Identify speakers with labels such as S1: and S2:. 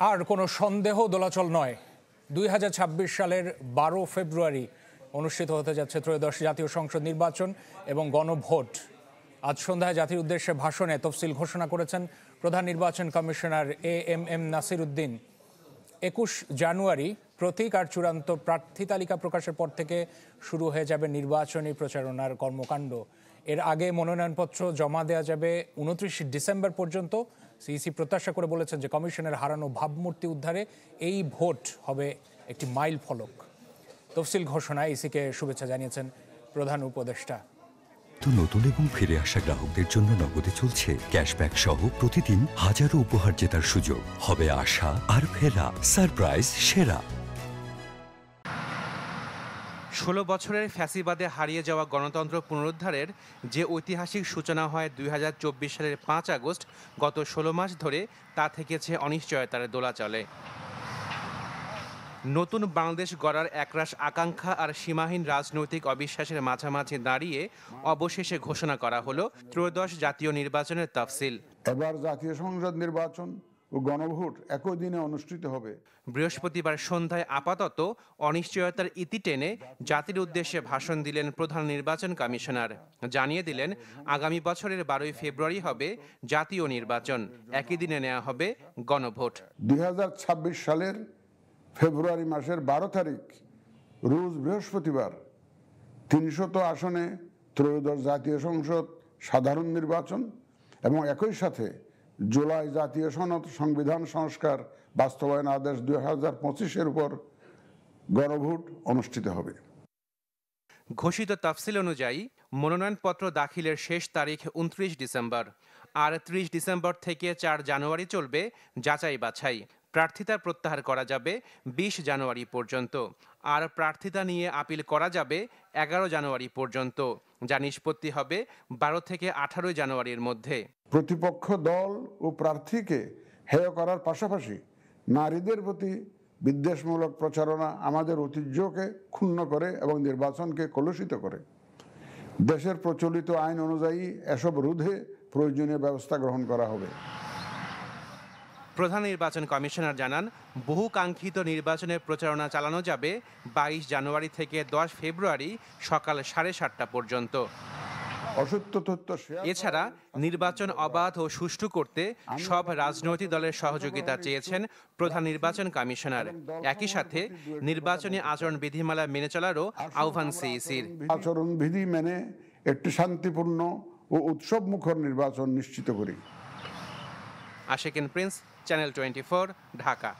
S1: আর কোনো সন্দেহ দোলাচল নয়, 2026 সালের 12 ফেব্রুয়ারি অনুষ্ঠিত হতে যাচ্ছে ত্রয়োদশ জাতীয় সংসদ নির্বাচন এবং গণভোট। আজ সন্ধ্যায় জাতির উদ্দেশ্যে ভাষণে তফসিল ঘোষণা করেছেন প্রধান নির্বাচন কমিশনার এএমএম নাসির উদ্দিন। 21 জানুয়ারি প্রতীক আর চূড়ান্ত প্রার্থী তালিকা প্রকাশের পর থেকে শুরু হয়ে যাবে নির্বাচনী প্রচারণার কর্মকাণ্ড। এর আগে মনোনয়নপত্র জমা দেওয়া যাবে 29 ডিসেম্বর পর্যন্ত। সিইসি প্রত্যাশা করে বলেছেন যে কমিশনের হারানো ভাবমূর্তি উদ্ধারে এই ভোট হবে একটি মাইল ফলক। তফসিল ঘোষণায় ইসিকে শুভেচ্ছা জানিয়েছেন প্রধান উপদেষ্টা।
S2: নতুন এবং ফিরে আসা গ্রাহকদের জন্য নগদে চলছে ক্যাশব্যাক সহ প্রতিদিন হাজারো উপহার জেতার সুযোগ। হবে আশা আর ফেরা, সারপ্রাইজ সেরা।
S3: 16 বছরের ফ্যাসিবাদে হারিয়ে যাওয়া গণতন্ত্র পুনরুদ্ধারের যে ঐতিহাসিক সূচনা হয় 2024 সালের 5 আগস্ট, গত 16 মাস ধরে তা থেকেছে অনিশ্চয়তার দোলাচলে। নতুন বাংলাদেশ গড়ার একরাশ আকাঙ্ক্ষা আর সীমাহীন রাজনৈতিক অবিশ্বাসের মাঝামাঝি দাঁড়িয়ে অবশেষে ঘোষণা করা হলো ত্রয়োদশ জাতীয় নির্বাচনের তফসিল।
S4: এবার জাতীয় সংসদ নির্বাচন ও গণভোট একই দিনে অনুষ্ঠিত হবে।
S3: বৃহস্পতিবার সন্ধ্যায় আপাতত অনিশ্চয়তার ইতি টেনে জাতির উদ্দেশ্যে ভাষণ দিলেন প্রধান নির্বাচন কমিশনার। জানিয়ে দিলেন আগামী বছরের 12 ফেব্রুয়ারি হবে জাতীয় নির্বাচন, একই দিনে নেওয়া হবে গণভোট।
S4: 2026 সালের ফেব্রুয়ারি মাসের 12 তারিখ রোজ বৃহস্পতিবার 300 আসনে ত্রয়োদশ জাতীয় সংসদ সাধারণ নির্বাচন এবং একই সাথে জুলাই জাতীয় সনদ সংবিধান সংস্কার বাস্তবায়ন আদেশ 2025-এর উপর গণভোট অনুষ্ঠিত হবে।
S3: ঘোষিত তফসিল অনুযায়ী মনোনয়নপত্র দাখিলের শেষ তারিখ 29 ডিসেম্বর, আর 30 ডিসেম্বর থেকে 4 জানুয়ারি চলবে যাচাই বাছাই। প্রার্থিতা প্রত্যাহার করা যাবে 20 জানুয়ারি পর্যন্ত, আর প্রার্থিতা নিয়ে আপিল করা যাবে 11 জানুয়ারি পর্যন্ত, যা নিষ্পত্তি হবে 12 থেকে 18 জানুয়ারির মধ্যে।
S4: প্রতিপক্ষ দল ও প্রার্থীকে হেয় করার পাশাপাশি নারীদের প্রতি বিদ্বেষমূলক প্রচারণা আমাদের ঐতিহ্যকে ক্ষুণ্ণ করে এবং নির্বাচনকে কলুষিত করে। দেশের প্রচলিত আইন অনুযায়ী এসব রোধে প্রয়োজনীয় ব্যবস্থা গ্রহণ করা হবে।
S3: প্রধান নির্বাচন কমিশনার জানান, বহু কাঙ্ক্ষিত নির্বাচনের প্রচারণা চালানো যাবে 22 জানুয়ারি থেকে 10 ফেব্রুয়ারি সকাল 7:30 পর্যন্ত। এছাড়া নির্বাচন অবাধ ও সুষ্ঠু করতে সব রাজনৈতিক দলের সহযোগিতা চেয়েছেন প্রধান নির্বাচন কমিশনার। একই সাথে নির্বাচনী আচরণ বিধিমালা মেনে চলারও আহ্বান সিইসির।
S4: আচরণ বিধি মেনে একটি শান্তিপূর্ণ ও উৎসব মুখর নির্বাচন নিশ্চিত করি।
S3: Ashikin Prince, channel 24, Dhaka.